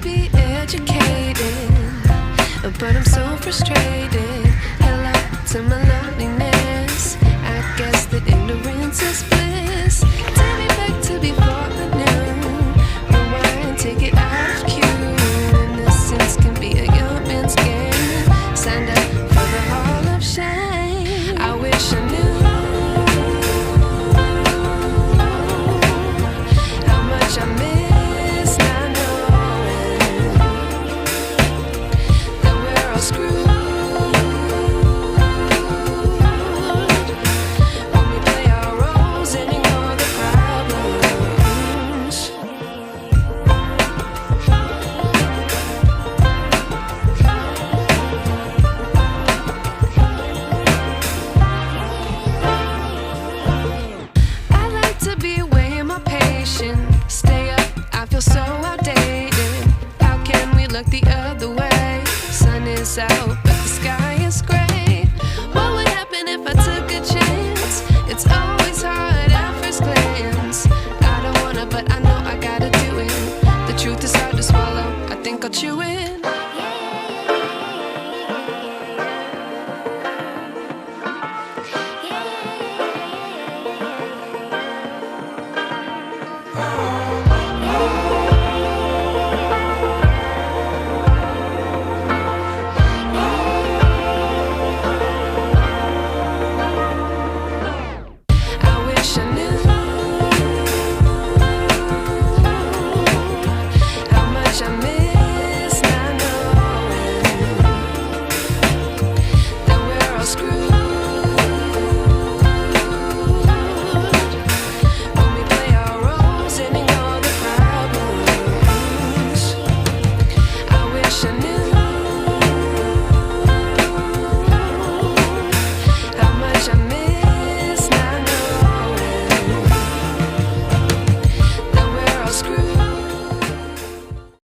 be educated, but I'm so frustrated. Hello to my loneliness. I guess that ignorance is bliss. Take me back to before I knew. Rewind, take it out of cue. Innocence can be a young man's game. Signed up for the hall of shame. I wish I knew how much I miss not knowing that we're all screwed when we play our roles and ignore the problems. I like to be away in my patience. Stay up, I feel so outdated. How can we look the other way? Sun is out, but the sky is gray. What would happen if I took a chance? It's always hard at first glance. I don't wanna, but I know I gotta do it. The truth is hard to swallow, I think I'll chew it.